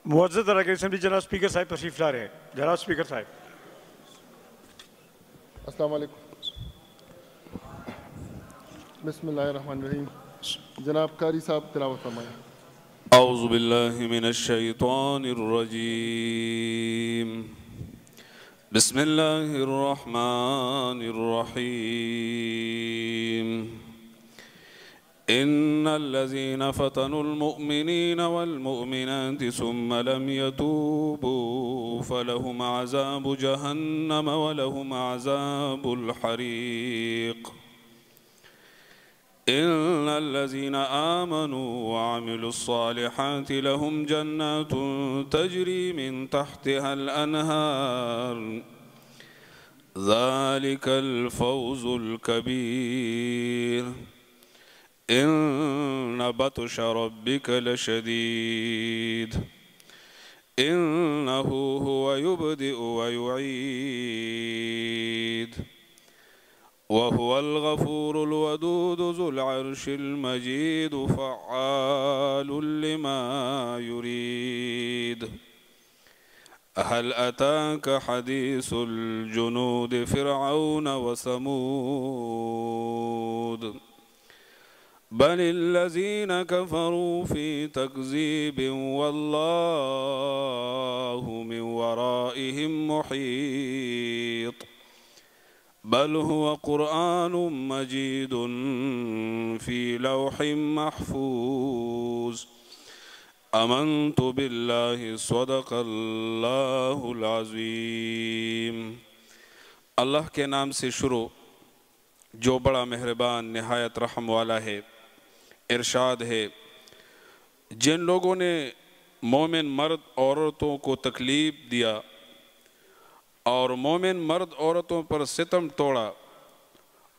معزز اراکین اسمبلی جناب اسپیکر صاحب تشریف لا رہے ہیں. جناب اسپیکر صاحب. السلام علیکم. بسم اللہ الرحمن الرحیم. جناب قاری صاحب تلاوت فرمائیں. اعوذ باللہ من الشیطان الرجیم. بسم اللہ الرحمن الرحیم. ان الذين فتنوا المؤمنين والمؤمنات ثم لم يتوبوا فلهم عذاب جهنم ولهم عذاب الحريق. ان الذين آمنوا وعملوا الصالحات لهم جنات تجري من تحتها الأنهار ذلك الفوز الكبير. إن بطش ربك لشديد إنه هو يبدئ ويعيد وهو الغفور الودود ذو العرش المجيد فعال لما يريد. هل أتاك حديث الجنود فرعون وثمود بل الذين كفروا في تكذيب والله من ورائهم محيط. بل هو قرآن مجيد في لوح محفوظ. آمنت بالله صدق اللہ العظیم. اللہ کے نام سے شروع جو بڑا مہربان نہایت رحم والا ہے. ارشاد ہے جن لوگوں نے مومن مرد عورتوں کو تکلیف دیا اور مومن مرد عورتوں پر ستم توڑا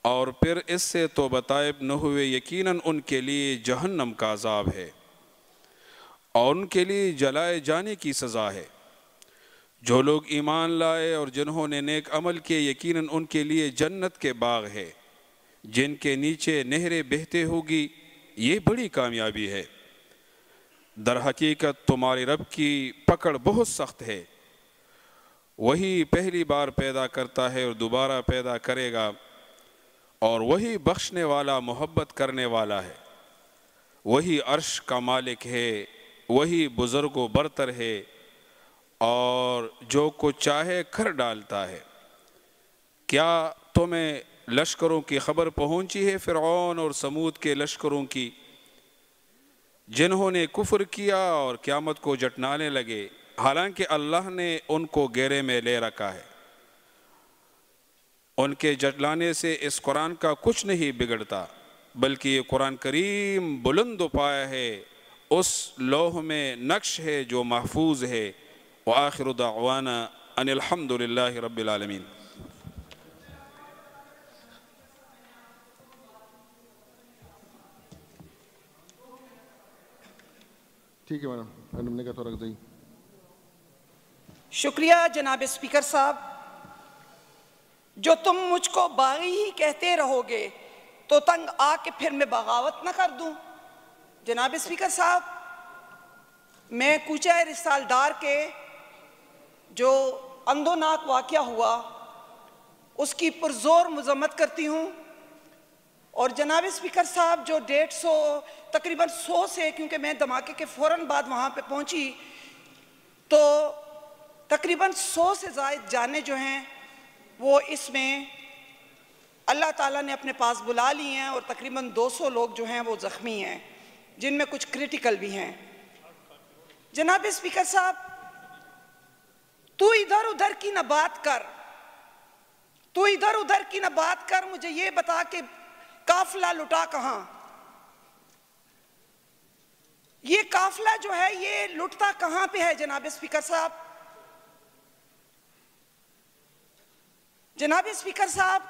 اور پھر اس سے توبہ طائب نہ ہوئے یقیناً ان کے لیے جہنم کا عذاب ہے اور ان کے لیے جلائے جانے کی سزا ہے. جو لوگ ایمان لائے اور جنہوں نے نیک عمل کیے یقیناً ان کے لیے جنت کے باغ ہے جن کے نیچے نہریں بہتے ہوگی. یہ بڑی کامیابی ہے. در حقیقت تمہارے رب کی پکڑ بہت سخت ہے. وہی پہلی بار پیدا کرتا ہے اور دوبارہ پیدا کرے گا اور وہی بخشنے والا محبت کرنے والا ہے. وہی عرش کا مالک ہے. وہی بزرگ و برتر ہے اور جو کچھ چاہے کر ڈالتا ہے. کیا تمہیں لشکروں کی خبر پہنچی ہے فرعون اور سمود کے لشکروں کی جنہوں نے کفر کیا اور قیامت کو جھٹلانے لگے حالانکہ اللہ نے ان کو گھیرے میں لے رکھا ہے. ان کے جھٹلانے سے اس قرآن کا کچھ نہیں بگڑتا بلکہ یہ قرآن کریم بلند و پایا ہے. اس لوح میں نقش ہے جو محفوظ ہے. وآخر دعوانا ان الحمد للہ رب العالمین. ٹھیک ہے میڈم نے کہا تو رکھ دیں. شکریہ جناب اسپیکر صاحب. جو تم مجھ کو باغی ہی کہتے رہو گے تو تنگ آ کے پھر میں بغاوت نہ کر دوں. جناب اسپیکر صاحب میں کوچہ رسالدار کے جو اندھوناک واقعہ ہوا اس کی پرزور مذمت کرتی ہوں. اور جناب اسپیکر صاحب جو 150 تقریباً 100 سے کیونکہ میں دھماکے کے فوراً بعد وہاں پہ پہنچی تو تقریباً 100 سے زائد جانیں جو ہیں وہ اس میں اللہ تعالیٰ نے اپنے پاس بلا لی ہیں اور تقریباً 200 لوگ جو ہیں وہ زخمی ہیں جن میں کچھ کریٹیکل بھی ہیں. جناب اسپیکر صاحب تو ادھر ادھر کی نہ بات کر. تو ادھر ادھر کی نہ بات کر. مجھے یہ بتا کہ قافلہ لٹا کہاں. یہ قافلہ جو ہے یہ لٹتا کہاں پہ ہے جناب اسپیکر صاحب. جناب اسپیکر صاحب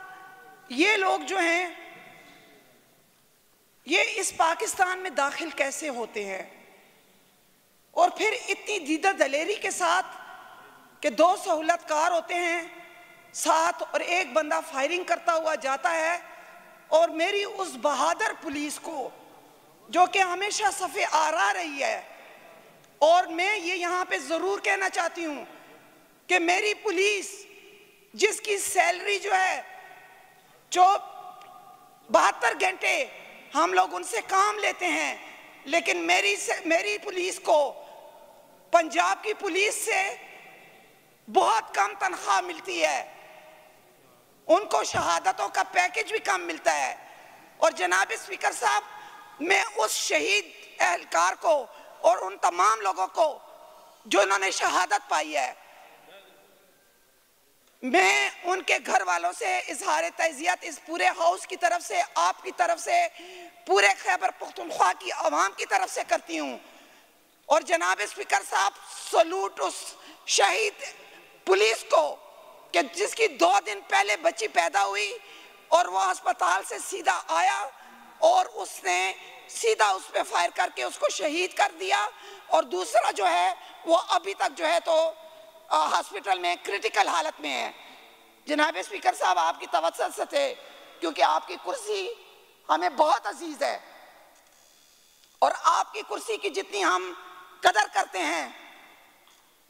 یہ لوگ جو ہیں یہ اس پاکستان میں داخل کیسے ہوتے ہیں اور پھر اتنی دیدہ دلیری کے ساتھ کہ 2 سہولت کار ہوتے ہیں ساتھ اور ایک بندہ فائرنگ کرتا ہوا جاتا ہے اور میری اس بہادر پولیس کو جو کہ ہمیشہ صفِ آرا رہی ہے اور میں یہ یہاں پہ ضرور کہنا چاہتی ہوں کہ میری پولیس جس کی سیلری جو ہے 72 گھنٹے ہم لوگ ان سے کام لیتے ہیں، لیکن میری پولیس کو پنجاب کی پولیس سے بہت کم تنخواہ ملتی ہے، ان کو شہادتوں کا پیکج بھی کم ملتا ہے۔ اور جناب اسپیکر صاحب، میں اس شہید اہلکار کو اور ان تمام لوگوں کو جو انہوں نے شہادت پائی ہے، میں ان کے گھر والوں سے اظہار تعزیت اس پورے ہاؤس کی طرف سے، آپ کی طرف سے، پورے خیبر پختونخوا کی عوام کی طرف سے کرتی ہوں۔ اور جناب اسپیکر صاحب، سلوٹ اس شہید پولیس کو کہ جس کی 2 دن پہلے بچی پیدا ہوئی اور وہ ہسپتال سے سیدھا آیا اور اس نے سیدھا اس پہ فائر کر کے اس کو شہید کر دیا، اور دوسرا جو ہے وہ ابھی تک جو ہے تو ہاسپٹل میں کرٹیکل حالت میں ہے۔ جناب اسپیکر صاحب، آپ کی توسط سے تھے، کیونکہ آپ کی کرسی ہمیں بہت عزیز ہے اور آپ کی کرسی کی جتنی ہم قدر کرتے ہیں،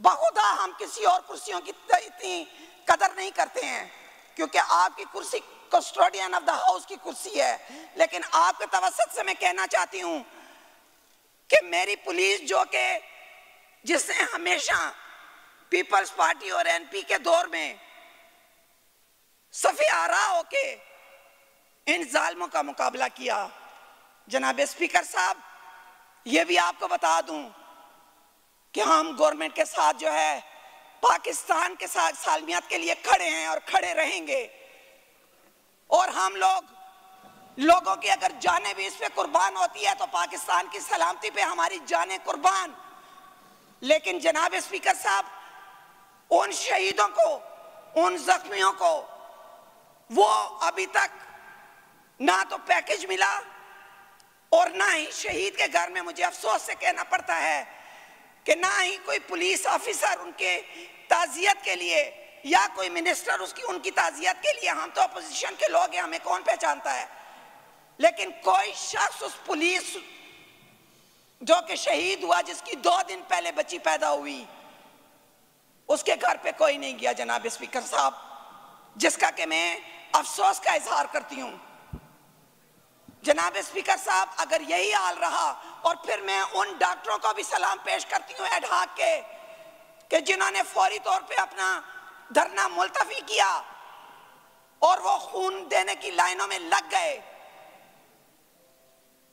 بخدا ہم کسی اور کرسیوں کی اتنی قدر نہیں کرتے ہیں، کیونکہ آپ کی کرسی کسٹوڈین آف دا ہاؤس کی کرسی ہے۔ لیکن آپ کے توسط سے میں کہنا چاہتی ہوں کہ میری پولیس جو کہ جس نے ہمیشہ پیپلز پارٹی اور این پی کے دور میں صف آرا ہو کے ان ظالموں کا مقابلہ کیا، جناب اسپیکر صاحب یہ بھی آپ کو بتا دوں کہ ہم گورنمنٹ کے ساتھ جو ہے پاکستان کے ساتھ سالمیت کے لیے کھڑے ہیں اور کھڑے رہیں گے، اور ہم لوگوں کی اگر جانیں بھی اس پہ قربان ہوتی ہے تو پاکستان کی سلامتی پہ ہماری جانیں قربان۔ لیکن جناب اسپیکر صاحب، ان شہیدوں کو، ان زخمیوں کو وہ ابھی تک نہ تو پیکج ملا اور نہ ہی شہید کے گھر میں مجھے افسوس سے کہنا پڑتا ہے کہ نہ ہی کوئی پولیس آفیسر ان کے تعزیت کے لیے یا کوئی منسٹر ان کی تعزیت کے لیے، ہم تو اپوزیشن کے لوگ ہیں، ہمیں کون پہچانتا ہے، لیکن کوئی شخص اس پولیس جو کہ شہید ہوا، جس کی 2 دن پہلے بچی پیدا ہوئی، اس کے گھر پہ کوئی نہیں گیا جناب اسپیکر صاحب، جس کا کہ میں افسوس کا اظہار کرتی ہوں۔ جناب اسپیکر صاحب، اگر یہی حال رہا، اور پھر میں ان ڈاکٹروں کو بھی سلام پیش کرتی ہوں ایڈ ہاک کے کہ جنہوں نے فوری طور پہ اپنا دھرنا ملتوی کیا اور وہ خون دینے کی لائنوں میں لگ گئے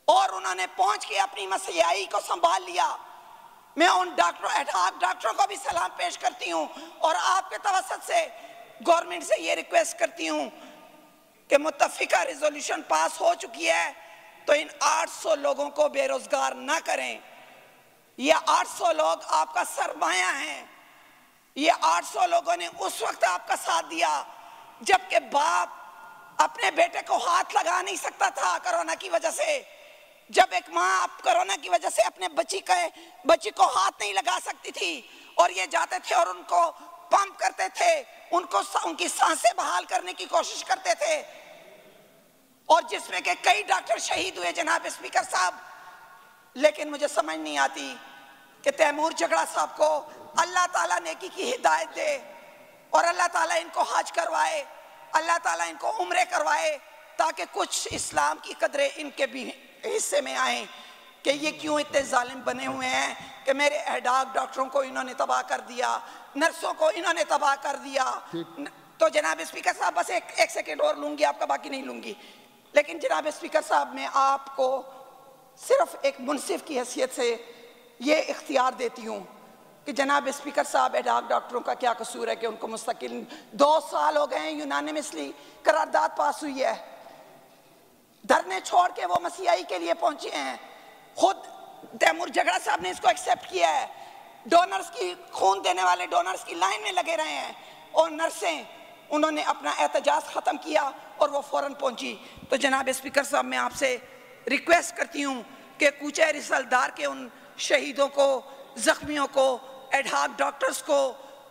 اور انہوں نے پہنچ کے اپنی مسیحائی کو سنبھال لیا، میں ان ڈاکٹروں، ایڈ ہاک ڈاکٹروں کو بھی سلام پیش کرتی ہوں، اور آپ کے توسط سے گورنمنٹ سے یہ ریکویسٹ کرتی ہوں کہ متفقہ ریزولوشن پاس ہو چکی ہے تو ان 800 لوگوں کو بے روزگار نہ کریں۔ یہ 800 لوگ آپ کا سرمایہ ہیں، یہ 800 لوگوں نے اس وقت آپ کا ساتھ دیا جبکہ باپ اپنے بیٹے کو ہاتھ لگا نہیں سکتا تھا کرونا کی وجہ سے، جب ایک ماں کرونا کی وجہ سے اپنے بچی کو ہاتھ نہیں لگا سکتی تھی، اور یہ جاتے تھے اور ان کو پمپ کرتے تھے، ان کی سانسیں بحال کرنے کی کوشش کرتے تھے، اور جس میں کہ کئی ڈاکٹر شہید ہوئے جناب اسپیکر صاحب۔ لیکن مجھے سمجھ نہیں آتی کہ تیمور جھگڑا صاحب کو اللہ تعالیٰ نیکی کی ہدایت دے اور اللہ تعالیٰ ان کو حج کروائے، اللہ تعالیٰ ان کو عمرے کروائے، تاکہ کچھ اسلام کی قدریں ان کے بھی حصے میں آئیں کہ یہ کیوں اتنے ظالم بنے ہوئے ہیں کہ میرے اہڈاک ڈاکٹروں کو انہوں نے تباہ کر دیا، نرسوں کو انہوں نے تباہ کر دیا۔ تو جناب اسپیکر صاحب، بس ایک سیکنڈ اور لوں گی، آپ کا باقی نہیں لوں گی، لیکن جناب اسپیکر صاحب میں آپ کو صرف ایک منصف کی حیثیت سے یہ اختیار دیتی ہوں کہ جناب اسپیکر صاحب، اہڈاک ڈاکٹروں کا کیا قصور ہے کہ ان کو مستقل 2 سال ہو گئے ہیں یونانیمسلی قرارداد پاس ہوئی ہے، دھرنے چھوڑ کے وہ مسیحائی کے لیے پہنچے ہیں، خود تیمور جھگڑا صاحب نے اس کو ایکسیپٹ کیا ہے، ڈونرز کی خون دینے والے ڈونرز کی لائن میں لگے رہے ہیں، اور نرسیں انہوں نے اپنا احتجاج ختم کیا اور وہ فوراً پہنچی۔ تو جناب اسپیکر صاحب، میں آپ سے ریکویسٹ کرتی ہوں کہ کوچہ رسالدار کے ان شہیدوں کو، زخمیوں کو، ایڈ-ہاک ڈاکٹرز کو،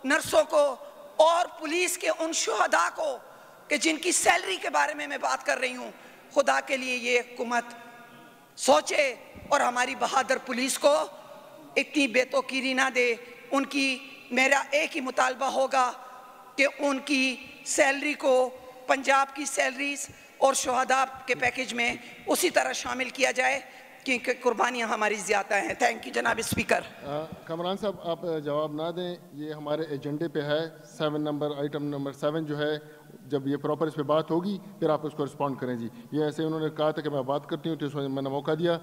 نرسوں کو اور پولیس کے ان شہداء کو کہ جن کی سیلری کے بارے میں بات کر رہی ہوں، خدا کے لیے یہ حکومت سوچے اور ہماری بہادر پولیس کو اتنی بےتوقیری نہ دے. ان کی میرا ایک ہی مطالبہ ہوگا کہ ان کی سیلری کو پنجاب کی سیلریز اور شہداء کے پیکیج میں اسی طرح شامل کیا جائے کیونکہ قربانیاں ہماری زیادہ ہیں. تھینک یو جناب اسپیکر. کامران صاحب آپ جواب نہ دیں, یہ ہمارے ایجنڈے پہ ہے. 7 آئٹم نمبر 7 جو ہے, جب یہ پراپر اس پہ بات ہوگی پھر آپ اس کو رسپونڈ کریں جی. یہ ایسے انہوں نے کہا تھا کہ میں بات کرتی ہوں تو اس میں نے موقع دیا.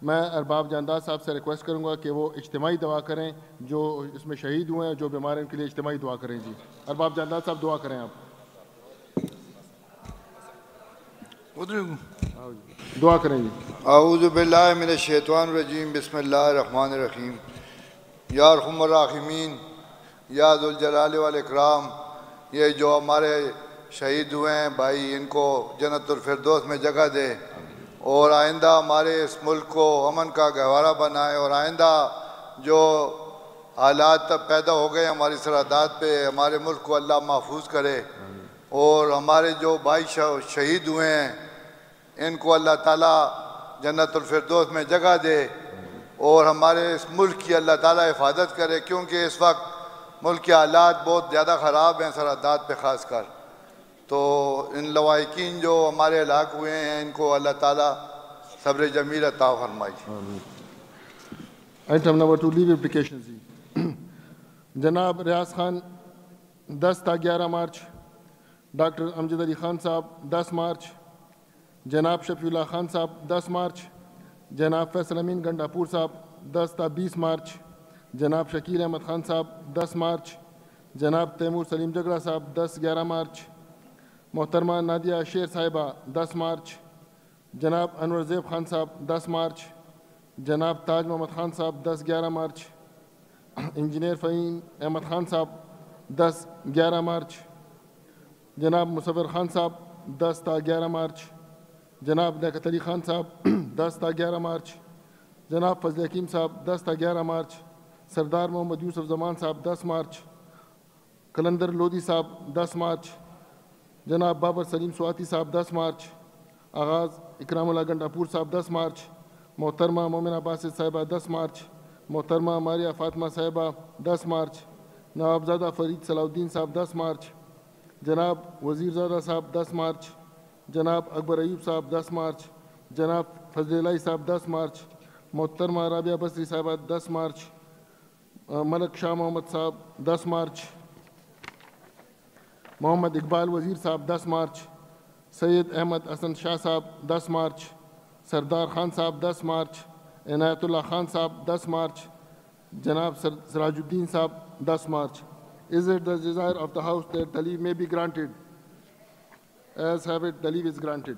میں ارباب جانداد صاحب سے ریکویسٹ کروں گا کہ وہ اجتماعی دعا کریں, جو اس میں شہید ہوئے ہیں, جو بیمار ہیں, ان کے لیے اجتماعی دعا کریں جی. ارباب جانداد صاحب دعا کریں, آپ دعا کریں جی. اعوذ باللہ من الشیطان الرجیم, بسم اللہ الرحمن الرحیم. یا ارحم الراحمین, یا ذوالجلال والاکرام, یہ جو ہمارے شہید ہوئے ہیں بھائی, ان کو جنت الفردوس میں جگہ دے, اور آئندہ ہمارے اس ملک کو امن کا گہوارہ بنائے, اور آئندہ جو حالات پیدا ہو گئے ہماری سرحدات پہ, ہمارے ملک کو اللہ محفوظ کرے, اور ہمارے جو بھائی شہید ہوئے ہیں ان کو اللہ تعالیٰ جنت الفردوس میں جگہ دے, اور ہمارے اس ملک کی اللہ تعالیٰ حفاظت کرے, کیونکہ اس وقت ملک کے حالات بہت زیادہ خراب ہیں سرحدات پہ خاص کر. تو ان لواحقین جو ہمارے ہلاک ہوئے ہیں ان کو اللہ تعالیٰ صبر جمیل عطا فرمائے. آئٹم نمبر 2 لیو اپلیکیشن جی. جناب ریاض خان 10 تا 11 مارچ, ڈاکٹر امجد علی خان صاحب 10 مارچ, جناب شفیع اللہ خان صاحب 10 مارچ, جناب فیصل امین گنڈاپور صاحب 10 تا 20 مارچ, جناب شکیل احمد خان صاحب 10 مارچ, جناب تیمور سلیم جگڑا صاحب 10-11 مارچ, محترمہ نادیہ شیر صاحبہ 10 مارچ, جناب انور زیب خان صاحب 10 مارچ, جناب تاج محمد خان صاحب 10-11 مارچ, انجینئر فہیم احمد خان صاحب 10-11 مارچ, جناب مصور خان صاحب 10 تا 11 مارچ, جناب لیاقت علی خان صاحب 10 تا 11 مارچ, جناب فضل حکیم صاحب 10 تا 11 مارچ, سردار محمد یوسف زمان صاحب 10 مارچ, قلندر لودھی صاحب 10 مارچ, جناب بابر سلیم سواتی صاحب 10 مارچ, آغاز اکرام اللہ گنڈاپور صاحب 10 مارچ, محترمہ مومنہ باسط صاحبہ 10 مارچ, محترمہ ماریہ فاطمہ صاحبہ 10 مارچ, نوابزادہ فرید صلاح الدین صاحب 10 مارچ, جناب وزیر زادہ صاحب 10 مارچ, جناب اکبر ایوب صاحب 10 مارچ, جناب فضل الہی صاحب 10 مارچ, محترمہ رابعہ بصری صاحبہ 10 مارچ, ملک شاہ محمد صاحب 10 مارچ, محمد اقبال وزیر صاحب 10 مارچ, سید احمد حسن شاہ صاحب 10 مارچ, سردار خان صاحب 10 مارچ, عنایت اللہ خان صاحب 10 مارچ, جناب سراج الدین صاحب 10 March. Is it the desire of the House that the leave may be granted? As have it, the leave is granted.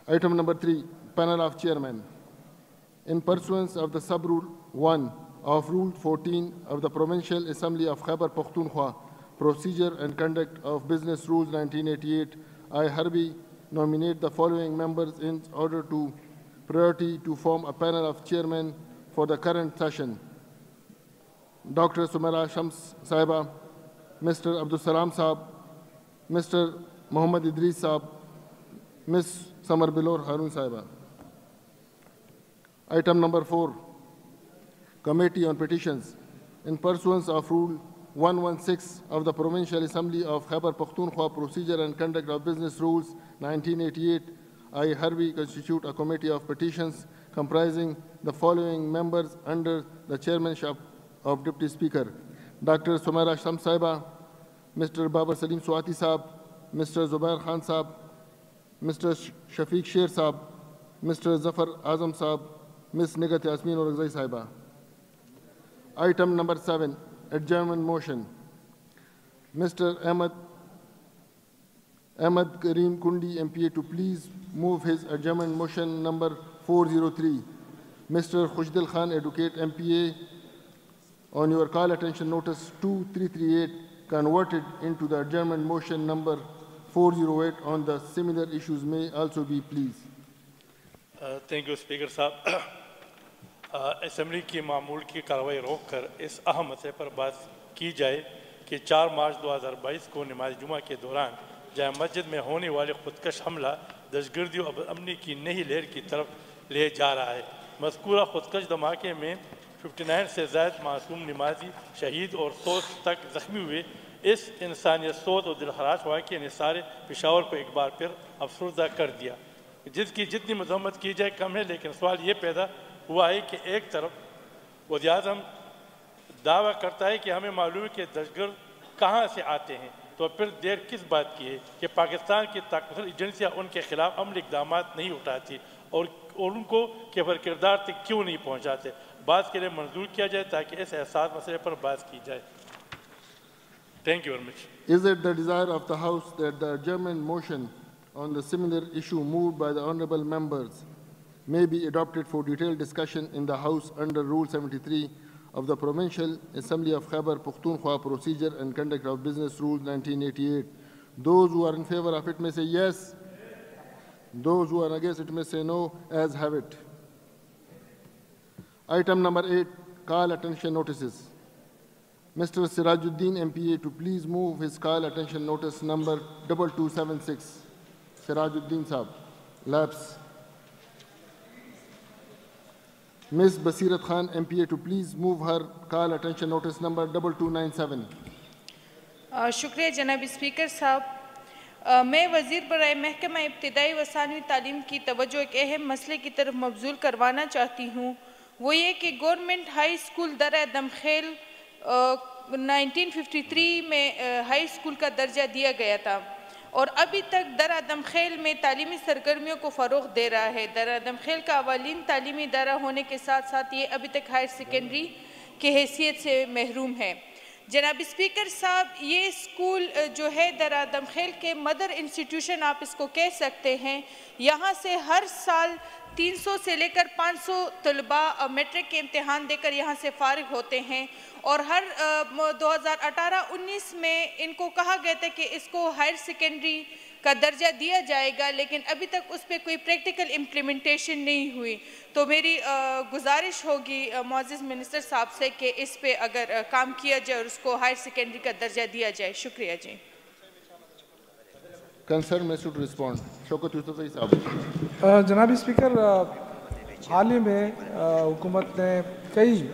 Item number 3, panel of chairmen. In pursuance of the sub-rule 1 of Rule 14 of the Provincial Assembly of Khyber Pakhtunkhwa, Procedure and Conduct of Business Rules 1988, I hereby nominate the following members in order to priority to form a panel of chairmen for the current session. Dr. Sumaira Shams Sahiba, Mr. Abdul Salam Saab, Mr. Muhammad Idris Saab, Ms. Samar Bilor Harun Sahiba. Item number 4, Committee on Petitions. In pursuance of Rule 116 of the Provincial Assembly of Khyber Pakhtunkhwa, Procedure and Conduct of Business Rules 1988, I hereby constitute a committee of petitions comprising the following members under the chairmanship of Deputy Speaker: Dr. Sumaira Shams Sahiba, Mr. Babar Salim Swati Saab, Mr. Zubair Khan Saab, Mr. Shafiq Sher Saab, Mr. Zafar Azam Saab, Ms. Nigat Yasmin Orakzai Sahiba. Item number 7, adjournment motion. Mr. Ahmad Karim Kundi, MPA, to please move his adjournment motion number 403. Mr. Khushdil Khan, Advocate, MPA, on your call attention notice 2338, converted into the adjournment motion number 408 on the similar issues may also be pleased. Thank you, Speaker Sahab. Assembly کی معمول کی کارروائی روک کر اس اہم مسئلے پر بات کی جائے کہ 4 مارچ 2022 کو نماز جمعہ کے دوران جامع مسجد میں ہونے والے خودکش حملہ دہشت گردی اور امنی کی نئی لہر کی طرف لے جا رہا ہے. مذکورہ خودکش دھماکے میں 59 سے زائد معصوم نمازی شہید اور 100 تک زخمی ہوئے۔ اس انسانیت سوز اور دلخراش واقعے نے سارے پشاور کو ایک بار پھر افسردہ کر دیا۔ جس کی جتنی مذمت کی جائے کم ہے، لیکن سوال یہ پیدا ہوا ہے کہ ایک طرف وزیر اعظم دعویٰ کرتا ہے کہ ہمیں معلوم ہے کہ دہشت گرد کہاں سے آتے ہیں، تو پھر دیر کس بات کی ہے کہ پاکستان کی طاقتور ایجنسیاں ان کے خلاف عملی اقدامات نہیں اٹھاتی اور ان کو کیفر کردار تک کیوں نہیں پہنچاتے؟ بات کے لیے منظور کیا جائے تاکہ اس حساس مسئلے پر بات کی جائے۔ Thank you very much. Is it the desire of the House that the adjournment motion on the similar issue moved by the honorable members may be adopted for detailed discussion in the House under Rule 73 of the Provincial Assembly of Khyber Pakhtunkhwa Procedure and Conduct of Business Rules 1988? Those who are in favor of it may say yes. Those who are against it may say no, as have it. Item number 8, call attention notices. Mr. Sirajuddin MPA to please move his call attention notice number 2276. Sirajuddin Saab, lapse. Ms. Basirat Khan MPA to please move her call attention notice number 2297. شکریہ جناب speaker صاحب. میں وزیر برائے محکمہ ابتدائی و ثانوی تعلیم کی توجہ ایک اہم مسئلے کی طرف مبذول کروانا چاہتی ہوں. وہ یہ کہ گورنمنٹ ہائی اسکول درہ دمخیل 1953 میں ہائی اسکول کا درجہ دیا گیا تھا اور ابھی تک درہ دمخیل میں تعلیمی سرگرمیوں کو فروغ دے رہا ہے. درہ دمخیل کا اولین تعلیمی ادارہ ہونے کے ساتھ ساتھ یہ ابھی تک ہائر سیکنڈری کی حیثیت سے محروم ہے. جناب اسپیکر صاحب, یہ اسکول جو ہے درہ دمخیل کے مدر انسٹیٹیوشن آپ اس کو کہہ سکتے ہیں. یہاں سے ہر سال 300 سے لے کر 500 طلباء میٹرک کے امتحان دے کر یہاں سے فارغ ہوتے ہیں اور ہر 2018-19 میں ان کو کہا گیا تھا کہ اس کو ہائر سیکنڈری کا درجہ دیا جائے گا, لیکن ابھی تک اس پہ کوئی پریکٹیکل امپلیمنٹیشن نہیں ہوئی. تو میری گزارش ہوگی معزز منسٹر صاحب سے کہ اس پہ اگر کام کیا جائے اور اس کو ہائر سیکنڈری کا درجہ دیا جائے. شکریہ جی. Concerned minister to respond. شوکت یوسفزئی صاحب. جناب اسپیکر, حال ہی میں حکومت نے کئی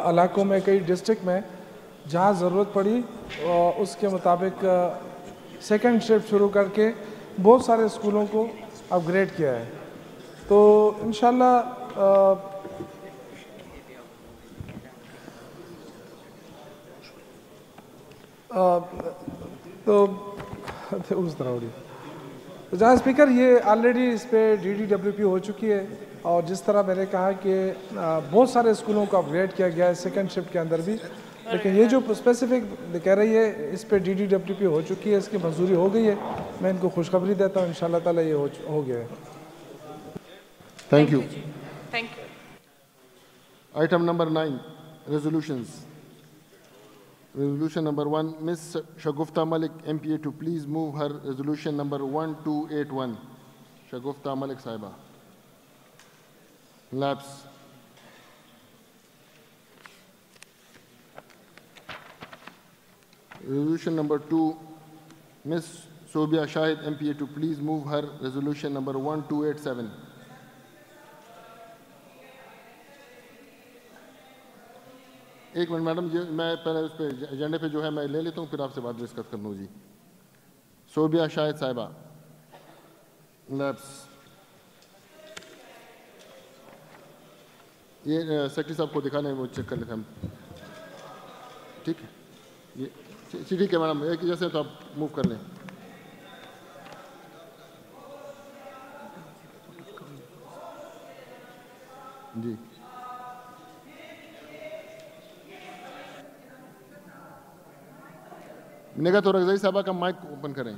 علاقوں میں, کئی ڈسٹرکٹ میں جہاں ضرورت پڑی اس کے مطابق سیکنڈ شفٹ شروع کر کے بہت سارے اسکولوں کو اپ گریڈ کیا ہے. تو انشاءاللہ اس طرح ہو رہی. جہاں اسپیکر یہ آلریڈی اس پہ DDWP ہو چکی ہے اور جس طرح میں نے کہا کہ بہت سارے اسکولوں کو اپ گریڈ کیا گیا ہے سیکنڈ شفٹ کے اندر بھی, لیکن یہ جو اسپیسیفک کہہ رہی ہے اس پہ DDWP ہو چکی ہے, اس کی منظوری ہو گئی ہے. میں ان کو خوشخبری دیتا ہوں انشاءاللہ تعالیٰ یہ ہو گیا ہے. Thank you. Thank you. Item number 9, resolutions. Resolution number 1, Ms. Shagufta Malik MPA to please move her resolution number 1281. Shagufta Malik Saiba. Lapse. Resolution number 2, Ms. Sobia Shahid MPA to please move her resolution number 1287. ایک minute madam, میں پہلے اس پہ ایجنڈے پہ جو ہے میں لے لیتا ہوں, پھر آپ سے بات ڈسکس کر لوں. جی, صوبیہ شاہد صاحبہ. لیپس. یہ سیکرٹری صاحب کو دکھانے وہ چیک کر لیتے ہم. ٹھیک ہے, یہ ٹھیک ہے میڈم, ایک جیسے تو آپ موو کر لیں. جی, نگہت اور رضائی صاحبہ کا مائک اوپن کریں.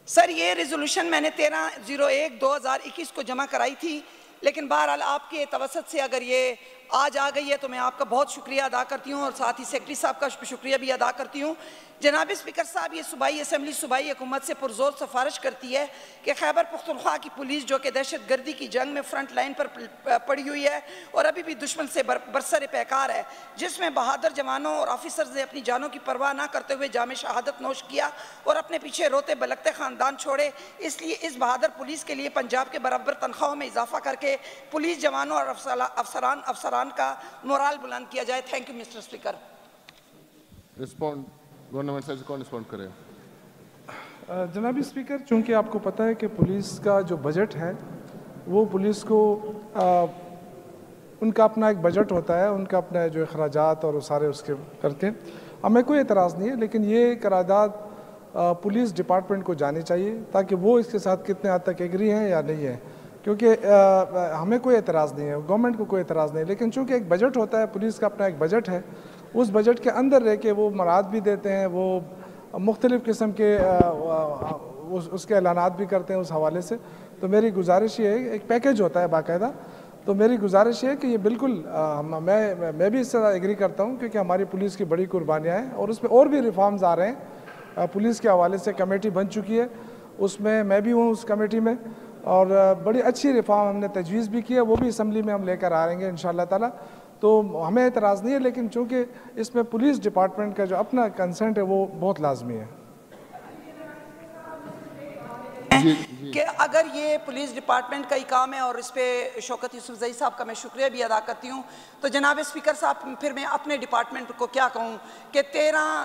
سر, یہ ریزولوشن میں نے 13/01/2021 کو جمع کرائی تھی, لیکن بہرحال آپ کے توسط سے اگر یہ آج آ گئی ہے تو میں آپ کا بہت شکریہ ادا کرتی ہوں اور ساتھ ہی سیکرٹری صاحب کا شکریہ بھی ادا کرتی ہوں. جناب اسپیکر صاحب, یہ صوبائی اسمبلی صوبائی حکومت سے پرزور سفارش کرتی ہے کہ خیبر پختونخوا کی پولیس جو کہ دہشت گردی کی جنگ میں فرنٹ لائن پر پڑی ہوئی ہے اور ابھی بھی دشمن سے برسر پیکار ہے, جس میں بہادر جوانوں اور آفیسرز نے اپنی جانوں کی پرواہ نہ کرتے ہوئے جام شہادت نوش کیا اور اپنے پیچھے روتے بلکتے خاندان چھوڑے. اس لیے اس بہادر پولیس کے لیے پنجاب کے برابر تنخواہوں میں اضافہ کر کے سے پولیس جوانوں اور افسران کا مورال بلند کیا جائے. Thank you Mister speaker. Respond government side سے کون رسپونڈ کرے؟ جناب اسپیکر، چونکہ آپ کو پتہ ہے کہ پولیس کا جو بجٹ ہے وہ پولیس کو ان کا اپنا ایک بجٹ ہوتا ہے، ان کا اپنا جو اخراجات اور سارے اس کے کرتے ہیں. ہمیں کوئی اعتراض نہیں ہے، لیکن یہ قرارداد پولیس ڈپارٹمنٹ کو جانی چاہیے تاکہ وہ اس کے ساتھ کتنے حد تک ایگری ہیں یا نہیں ہے. کیونکہ ہمیں کوئی اعتراض نہیں ہے، گورنمنٹ کو کوئی اعتراض نہیں ہے، لیکن چونکہ ایک بجٹ ہوتا ہے، پولیس کا اپنا ایک بجٹ ہے، اس بجٹ کے اندر رہ کے وہ مراعات بھی دیتے ہیں، وہ مختلف قسم کے اس کے اعلانات بھی کرتے ہیں اس حوالے سے. تو میری گزارش یہ ہے، ایک پیکیج ہوتا ہے باقاعدہ، تو میری گزارش یہ ہے کہ یہ بالکل میں بھی اس سے ایگری کرتا ہوں، کیونکہ ہماری پولیس کی بڑی قربانیاں ہیں اور اس میں اور بھی ریفارمز آ رہے ہیں. پولیس کے حوالے سے کمیٹی بن چکی ہے، اس میں بھی ہوں اس کمیٹی میں، اور بڑی اچھی ریفارم ہم نے تجویز بھی کی ہے، وہ بھی اسمبلی میں ہم لے کر آ رہیں گے انشاءاللہ تعالیٰ. تو ہمیں اعتراض نہیں ہے، لیکن چونکہ اس میں پولیس ڈپارٹمنٹ کا جو اپنا کنسنٹ ہے وہ بہت لازمی ہے. کہ اگر یہ پولیس ڈپارٹمنٹ کا ہی کام ہے اور اس پہ شوکت یوسفزئی صاحب کا میں شکریہ بھی ادا کرتی ہوں، تو جناب اسپیکر صاحب پھر میں اپنے ڈپارٹمنٹ کو کیا کہوں کہ 13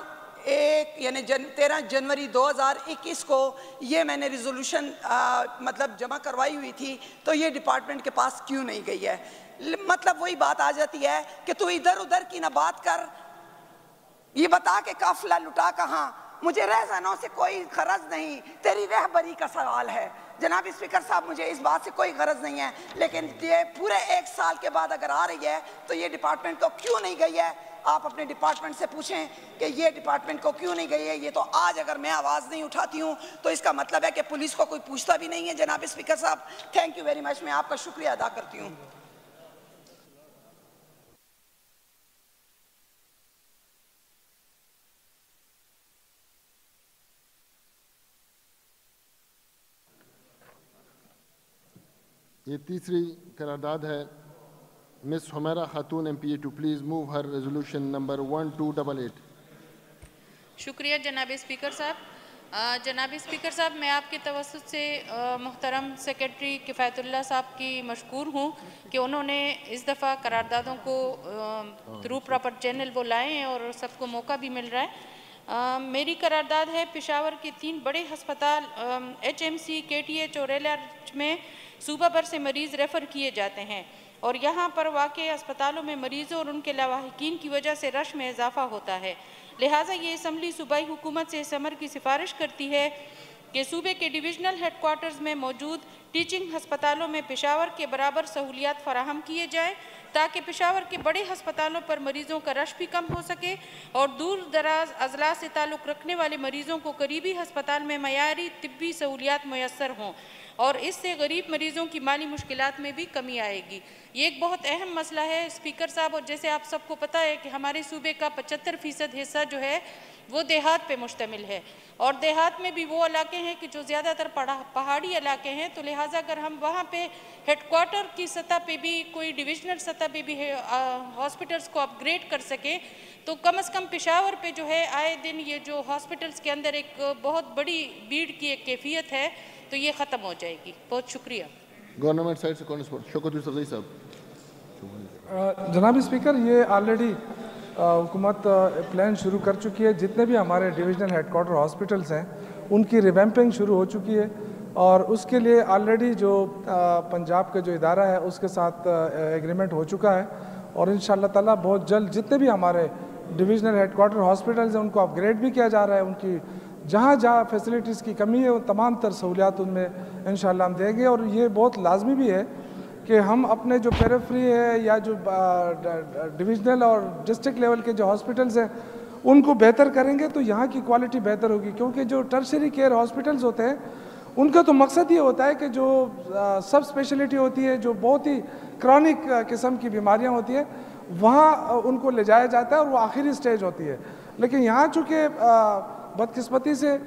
جنوری 2021 کو یہ میں نے ریزولوشن مطلب جمع کروائی ہوئی تھی، تو یہ ڈپارٹمنٹ کے پاس کیوں نہیں گئی ہے؟ مطلب وہی بات آ جاتی ہے کہ تو ادھر ادھر کی نہ بات کر، یہ بتا کہ قافلہ لٹا کہاں. مجھے رہزنوں سے کوئی غرض نہیں، تیری رہبری کا سوال ہے. جناب اسپیکر صاحب مجھے اس بات سے کوئی غرض نہیں ہے، لیکن یہ پورے 1 سال کے بعد اگر آ رہی ہے تو یہ ڈپارٹمنٹ کو کیوں نہیں گئی ہے؟ آپ اپنے ڈپارٹمنٹ سے پوچھیں کہ یہ ڈپارٹمنٹ کو کیوں نہیں گئی ہے. یہ تو آج اگر میں آواز نہیں اٹھاتی ہوں تو اس کا مطلب ہے کہ پولیس کو کوئی پوچھتا بھی نہیں ہے. جناب اسپیکر صاحب تھینک یو ویری مچ، میں آپ کا شکریہ ادا کرتی ہوں. یہ تیسری قرارداد ہے. مس Humaira Khatoon MP to please move her resolution number 1288. شکریہ جناب اسپیکر صاحب. جناب اسپیکر صاحب، میں آپ کے توسط سے محترم سیکرٹری کفایت اللہ صاحب کی مشکور ہوں کہ انہوں نے اس دفعہ قراردادوں کو تھرو پراپر چینل وہ لائے ہیں اور سب کو موقع بھی مل رہا ہے. میری قرارداد ہے پشاور کے 3 بڑے ہسپتال HMC KTH اور LRH میں صوبہ بھر سے مریض ریفر کیے جاتے ہیں، اور یہاں پر واقع اسپتالوں میں مریضوں اور ان کے لاواحقین کی وجہ سے رش میں اضافہ ہوتا ہے. لہٰذا یہ اسمبلی صوبائی حکومت سے اس امر کی سفارش کرتی ہے کہ صوبے کے ڈویژنل ہیڈ کوارٹرز میں موجود ٹیچنگ ہسپتالوں میں پشاور کے برابر سہولیات فراہم کیے جائیں تاکہ پشاور کے بڑے ہسپتالوں پر مریضوں کا رش بھی کم ہو سکے اور دور دراز اضلاع سے تعلق رکھنے والے مریضوں کو قریبی ہسپتال میں معیاری طبی سہولیات میسر ہوں، اور اس سے غریب مریضوں کی مالی مشکلات میں بھی کمی آئے گی. یہ ایک بہت اہم مسئلہ ہے اسپیکر صاحب، اور جیسے آپ سب کو پتہ ہے کہ ہمارے صوبے کا 75% حصہ جو ہے وہ دیہات پہ مشتمل ہے، اور دیہات میں بھی وہ علاقے ہیں کہ جو زیادہ تر پہاڑی علاقے ہیں. تو لہٰذا اگر ہم وہاں پہ ہیڈ کوارٹر کی سطح پہ بھی کوئی ڈویژنل سطح پہ بھی ہاسپٹلس کو اپ گریڈ کر سکیں تو کم از کم پشاور پہ جو ہے آئے دن یہ جو ہاسپٹلس کے اندر ایک بہت بڑی بھیڑ کی ایک کیفیت ہے تو یہ ختم ہو جائے گی. بہت شکریہ. گورنمنٹ سائڈ سے کون رسپونڈ؟ شوکت یوسفزئی صاحب. جناب اسپیکر، یہ آلریڈی حکومت پلان شروع کر چکی ہے. جتنے بھی ہمارے ڈویژنل ہیڈ کوارٹر ہاسپٹلس ہیں ان کی ریویمپنگ شروع ہو چکی ہے، اور اس کے لیے آلریڈی جو پنجاب کا جو ادارہ ہے اس کے ساتھ ایگریمنٹ ہو چکا ہے، اور انشاءاللہ تعالیٰ بہت جلد جتنے بھی ہمارے ڈویژنل ہیڈ کوارٹر ہاسپٹلز ہیں ان کو اپ گریڈ بھی کیا جا رہا ہے. ان کی جہاں جہاں فیسلٹیز کی کمی ہے وہ تمام تر سہولیات ان میں انشاءاللہ ہم دیں گے. اور یہ بہت لازمی بھی ہے کہ ہم اپنے جو پیریفری ہے یا جو ڈویژنل اور ڈسٹرکٹ لیول کے جو ہاسپٹلز ہیں ان کو بہتر کریں گے تو یہاں کی کوالٹی بہتر ہوگی. کیونکہ جو ٹرشری کیئر ہاسپٹلز ہوتے ہیں ان کا تو مقصد یہ ہوتا ہے کہ جو سب اسپیشلٹی ہوتی ہے، جو بہت ہی کرونک قسم کی بیماریاں ہوتی ہیں، وہاں ان کو لے جایا جاتا ہے اور وہ آخری سٹیج ہوتی ہے. لیکن یہاں چونکہ بدقسمتی سے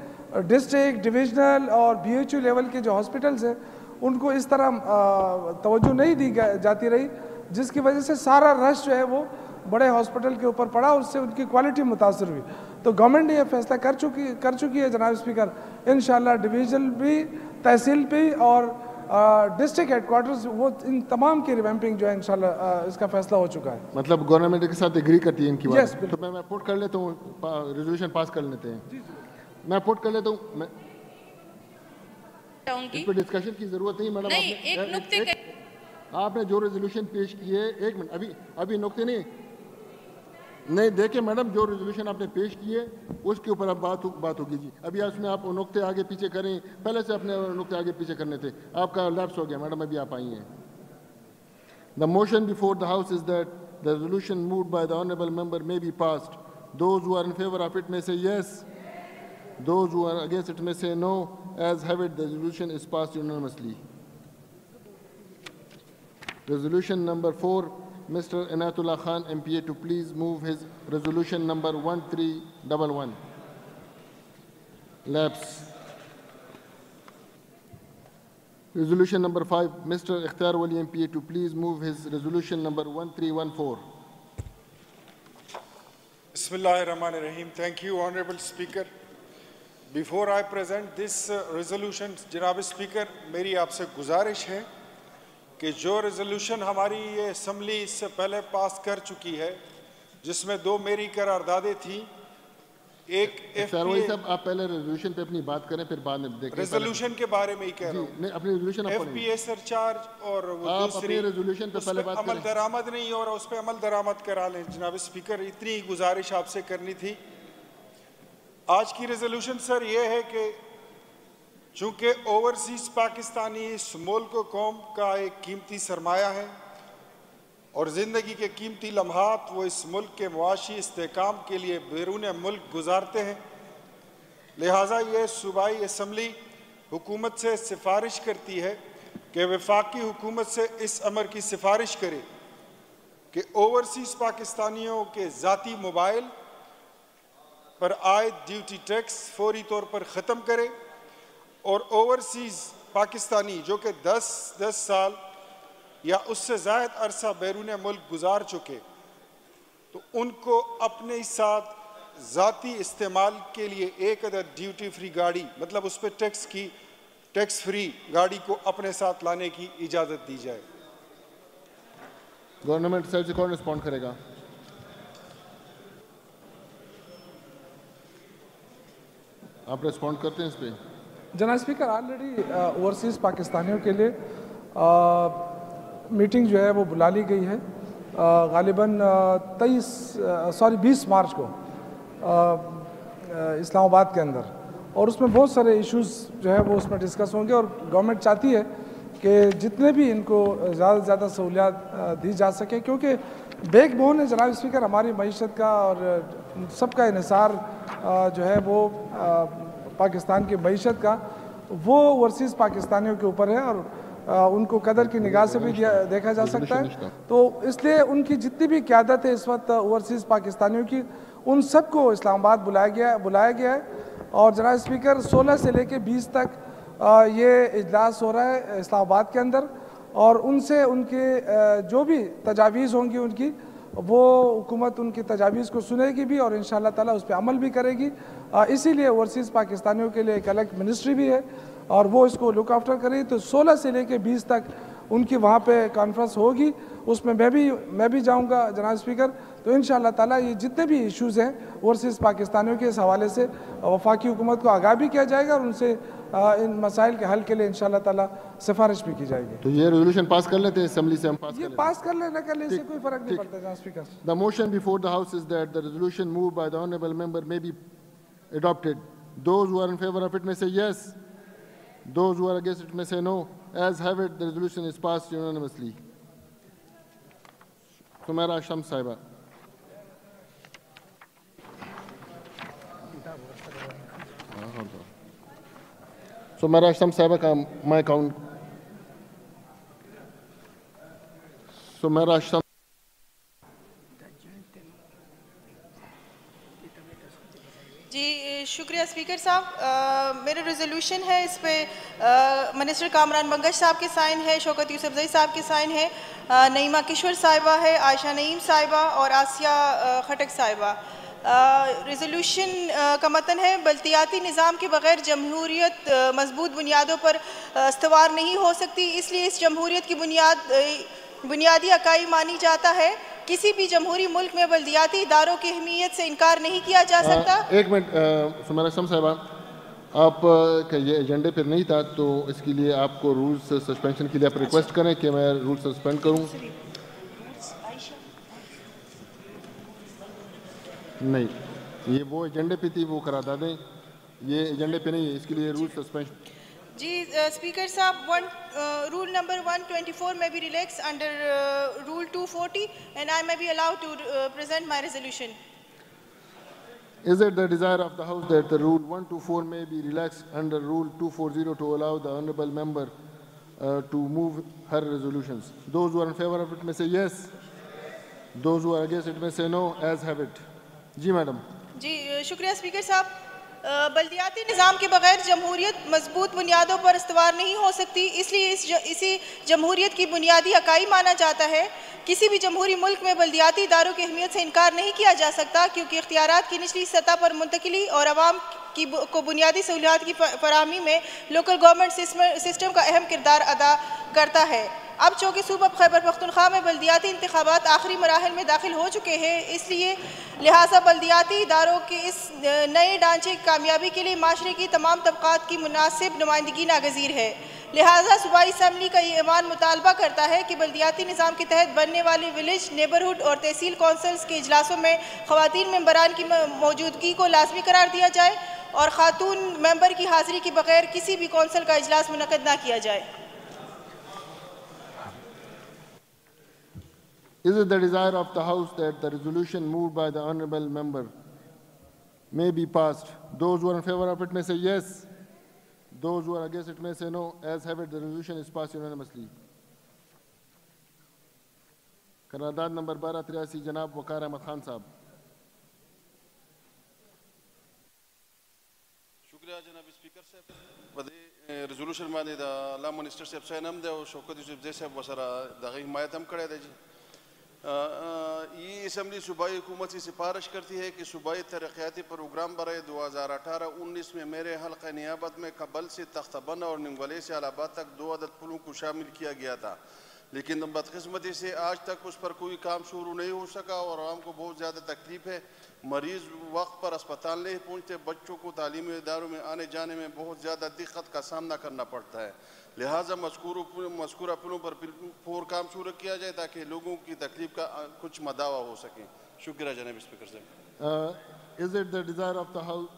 ڈسٹرکٹ ڈویژنل اور BHO لیول کے جو ہاسپٹلز ہیں ان کو اس طرح توجہ نہیں دی جاتی رہی، جس کی وجہ سے سارا رش جو ہے وہ بڑے ہاسپٹل کے اوپر پڑا اور اس سے ان کی کوالٹی متاثر ہوئی. تو گورنمنٹ نے یہ فیصلہ کر چکی ہے جناب اسپیکر. انشاءاللہ ڈویژن بھی، تحصیل بھی اور ڈسٹرکٹ ہیڈ کوارٹرز وہ ان تمام کی ریویمپنگ جو ہے انشاءاللہ اس کا فیصلہ ہو چکا ہے. مطلب گورنمنٹ کے ساتھ ایگری کرتی ہے ان کی بات. تو میں پوٹ کر لیتا ہوں, ریزولوشن پاس کر لیتے ہیں. میں پوٹ کر لیتا ہوں. اس پہ ڈسکشن کی ضرورت نہیں میڈم. آپ نے جو ریزولوشن پیش کیے, ایک منٹ, ابھی نقطے نہیں دیکھیں میڈم, جو ریزولوشن آپ نے پیش کیے اس کے اوپر اب بات ہوگی جی. ابھی اس میں آپ نقطے آگے پیچھے کریں, پہلے سے اپنے نقطے آگے پیچھے کرنے تھے, آپ کا لیپس ہو گیا میڈم, ابھی آپ آئی ہیں. The motion before the House is that the resolution moved by the honorable member may be passed. Those who are in favor of it may say yes. Those who are against it may say no. As have it, the resolution is passed unanimously. Resolution number 4, Mr. Inayatullah Khan, MPA, to please move his resolution number 1311. Lapse. Resolution number 5, Mr. Ikhtiar Wali, MPA, to please move his resolution number 1314. Bismillahirrahmanirrahim. Thank you, Honorable Speaker. Before I present this resolution, Janab Speaker, میری آپ سے گزارش ہے کہ جو resolution ہماری یہ assembly اس سے پہلے پاس کر چکی ہے, جس میں 2 میری قراردادیں تھیں, ایک ایف پی اے. صاحب آپ پہلے ریزولوشن پہ اپنی بات کریں, پھر بعد میں دیکھیں. ریزولوشن کے بارے میں ہی کہہ رہا ہوں. اپنی ریزولوشن ایف پی اے سرچارج اور وہ دوسری, ریزولوشن پہ پہلے بات کریں. عمل درآمد نہیں ہو رہا, اس پہ عمل درآمد کرا لیں. جناب اسپیکر, اتنی ہی گزارش آپ سے کرنی تھی. آج کی ریزولوشن سر یہ ہے کہ چونکہ اوورسیز پاکستانی اس ملک و قوم کا ایک قیمتی سرمایہ ہے اور زندگی کے قیمتی لمحات وہ اس ملک کے معاشی استحکام کے لیے بیرون ملک گزارتے ہیں, لہٰذا یہ صوبائی اسمبلی حکومت سے سفارش کرتی ہے کہ وفاقی حکومت سے اس امر کی سفارش کرے کہ اوورسیز پاکستانیوں کے ذاتی موبائل پر عائد ڈیوٹی ٹیکس فوری طور پر ختم کرے, اور اوورسیز پاکستانی جو کہ 10 سال یا اس سے زائد عرصہ بیرون ملک گزار چکے, تو ان کو اپنے ساتھ ذاتی استعمال کے لیے 1 عدد ڈیوٹی فری گاڑی, مطلب اس پہ ٹیکس فری گاڑی کو اپنے ساتھ لانے کی اجازت دی جائے. گورنمنٹ سائڈ سے کون رسپونڈ کرے گا؟ آپ رسپونڈ کرتے ہیں اس پہ؟ جناب اسپیکر, آلریڈی اوورسیز پاکستانیوں کے لیے میٹنگ جو ہے وہ بلا لی گئی ہے, غالباً 20 مارچ کو اسلام آباد کے اندر, اور اس میں بہت سارے ایشوز جو ہے وہ اس میں ڈسکس ہوں گے, اور گورنمنٹ چاہتی ہے کہ جتنے بھی ان کو زیادہ سے زیادہ سہولیات دی جا سکے, کیونکہ بیک بون ہے جناب اسپیکر ہماری معیشت کا, اور سب کا انحصار جو ہے وہ پاکستان کی معیشت کا وہ اوورسیز پاکستانیوں کے اوپر ہے, اور ان کو قدر کی نگاہ سے بھی دیکھا جا سکتا ہے. تو اس لیے ان کی جتنی بھی قیادت ہے اس وقت اوورسیز پاکستانیوں کی, ان سب کو اسلام آباد بلایا گیا ہے, اور جناب اسپیکر 16 سے لے کے 20 تک یہ اجلاس ہو رہا ہے اسلام آباد کے اندر, اور ان سے ان کے جو بھی تجاویز ہوں گی ان کی, وہ حکومت ان کی تجاویز کو سنے گی بھی, اور انشاءاللہ تعالیٰ اس پہ عمل بھی کرے گی. اسی لیے اوورسیز پاکستانیوں کے لیے ایک الگ منسٹری بھی ہے, اور وہ اس کو لک آفٹر کرے گی. تو 16 سے لے کے 20 تک ان کی وہاں پہ کانفرنس ہوگی, اس میں میں بھی جاؤں گا جناب اسپیکر. تو انشاءاللہ تعالیٰ یہ جتنے بھی ایشوز ہیں اوورسیز پاکستانیوں کے اس حوالے سے وفاقی حکومت کو آگاہ بھی کیا جائے گا, اور ان سے ان مسائل کے حل کے لیے انشاءاللہ تعالیٰ سفارش بھی کی جائے گی. تو یہ ریزولوشن پاس کر لیتے ہیں اسمبلی سے, ہم پاس کر لیں نہ کر لیں اس سے کوئی فرق نہیں پڑتا جناب speaker. The motion before the House is that the resolution moved by the honorable member may be adopted. Those who are in favor of it may say yes. Those who are against it may say no. As have it, the resolution is passed unanimously. Sumaira Shams Saiba. Sumaira Shams Saiba ka my count. Sumaira Shams. جی شکریہ speaker صاحب. میرا resolution ہے, اس پہ minister Kamran Bangash صاحب کے sign ہے, شوکت یوسف زئی صاحب کے سائن ہے, نعیمہ کشور صاحبہ ہے, عائشہ نعیم صاحبہ اور آسیہ خٹک صاحبہ. ریزولوشن کا متن ہے بلدیاتی نظام کے بغیر جمہوریت مضبوط بنیادوں پر استوار نہیں ہو سکتی، اس لیے اس جمہوریت کی بنیادی اکائی مانی جاتا ہے۔ کسی بھی جمہوری ملک میں بلدیاتی اداروں کی اہمیت سے انکار نہیں کیا جا سکتا۔ ایک منٹ سمیرا اسلم صاحبہ، آپ کا یہ ایجنڈے پہ نہیں تھا تو اس کے لیے آپ کو رولز سسپینشن کے لیے آپ ریکویسٹ کریں کہ میں رول سسپینڈ کروں؟ نہیں، یہ وہ ایجنڈے پہ تھی، وہ کرا دیں، یہ ایجنڈے پہ نہیں ہے، اس کے لیے رول سسپینشن۔ جی اسپیکر صاحب، roll number 124 may be relaxed under rule 240 and I may be allowed to present my resolution. Is it the desire of the House that the rule 124 may be relaxed under rule 240 to allow the honourable member to move her resolutions? Those who are in favour of it may say yes. Those who are against it may say no, as have it. جی madam. جی شکریہ speaker صاحب۔ بلدیاتی نظام کے بغیر جمہوریت مضبوط بنیادوں پر استوار نہیں ہو سکتی، اس لیے اسی جمہوریت کی بنیادی اکائی مانا جاتا ہے۔ کسی بھی جمہوری ملک میں بلدیاتی اداروں کی اہمیت سے انکار نہیں کیا جا سکتا، کیونکہ اختیارات کی نچلی سطح پر منتقلی اور عوام کو بنیادی سہولیات کی فراہمی میں لوکل گورنمنٹ سسٹم کا اہم کردار ادا کرتا ہے۔ اب چونکہ صوبہ خیبر پختونخوا میں بلدیاتی انتخابات آخری مراحل میں داخل ہو چکے ہیں، اس لیے لہٰذا بلدیاتی اداروں کے اس نئے ڈھانچے کی کامیابی کے لیے معاشرے کی تمام طبقات کی مناسب نمائندگی ناگزیر ہے۔ لہٰذا صوبائی اسمبلی کا یہ ایوان مطالبہ کرتا ہے کہ بلدیاتی نظام کے تحت بننے والی ولیج، نیبرہڈ اور تحصیل کونسلز کے اجلاسوں میں خواتین ممبران کی موجودگی کو لازمی قرار دیا جائے اور خاتون ممبر کی حاضری کے بغیر کسی بھی کونسل کا اجلاس منعقد نہ کیا جائے۔ Is it the desire of the House that the resolution moved by the honourable member may be passed? Those who are in favour of it may say yes. Those who are against it may say no. As have it, the resolution is passed unanimously. قرارداد number 1283 جناب وقار احمد خان صاحب۔ شکریہ جناب speaker صاحب۔ بدے resolution باندې د الله minister صاحب ساين هم دی او شوکت یوسف زئی صاحب وسره دغه حمایت هم کړی دی۔ یہ اسمبلی صوبائی حکومت سے سفارش کرتی ہے کہ صوبائی ترقیاتی پروگرام برائے 2018-19 میں میرے حلقہ نیابت میں قبل سے تختہ بند اور ننگولے سے الہ آباد تک 2 عدد پلوں کو شامل کیا گیا تھا، لیکن بدقسمتی سے آج تک اس پر کوئی کام شروع نہیں ہو سکا اور عوام کو بہت زیادہ تکلیف ہے۔ مریض وقت پر اسپتال نہیں پہنچتے، بچوں کو تعلیمی اداروں میں آنے جانے میں بہت زیادہ دقت کا سامنا کرنا پڑتا ہے۔ لہٰذا مذکورہ پلوں پر فور کام شروع کیا جائے تاکہ لوگوں کی تکلیف کا کچھ مداوع ہو سکے۔ شکریہ جناب اسپیکر صاحب۔ Is it the desire of the House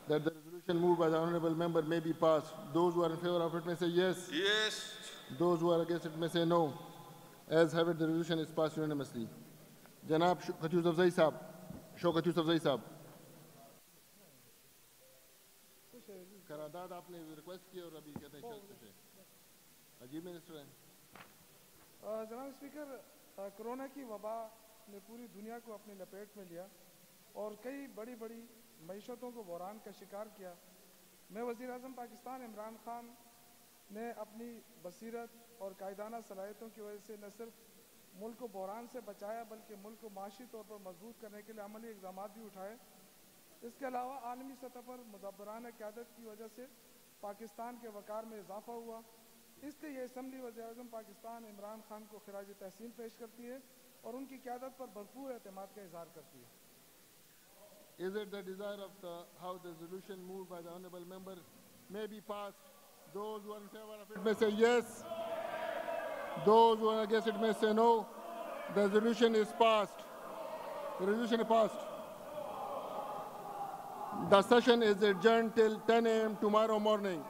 that the resolution moved by the honourable member may be passed? Those who are in favour of it may say yes. Yes. Those who are against it may say no. As have it, the resolution is passed unanimously. جناب شوکت یوسف زئی صاحب، شوکت یوسف زئی صاحب، قرارداد آپ نے request کی اور ابھی کہتے ہیں عجیب منسٹر ہیں۔ جناب اسپیکر، کرونا کی وبا نے پوری دنیا کو اپنی لپیٹ میں لیا اور کئی بڑی بڑی معیشتوں کو بحران کا شکار کیا۔ میں وزیر اعظم پاکستان عمران خان نے اپنی بصیرت اور قائدانہ صلاحیتوں کی وجہ سے نہ صرف ملک کو بحران سے بچایا بلکہ ملک کو معاشی طور پر مضبوط کرنے کے لیے عملی اقدامات بھی اٹھائے۔ اس کے علاوہ عالمی سطح پر مدبرانہ قیادت کی وجہ سے پاکستان کے وقار میں اضافہ ہوا۔ اس لیے یہ اسمبلی وزیر اعظم پاکستان عمران خان کو خراج تحسین پیش کرتی ہے اور ان کی قیادت پر بھرپور اعتماد کا اظہار کرتی ہے۔ Is it the desire of the House the resolution moved by the honourable member may be passed? Those who are in favour of it may say yes. Those who are against it may say no. The resolution is passed. The resolution is passed. The session is adjourned till 10 a.m. tomorrow morning.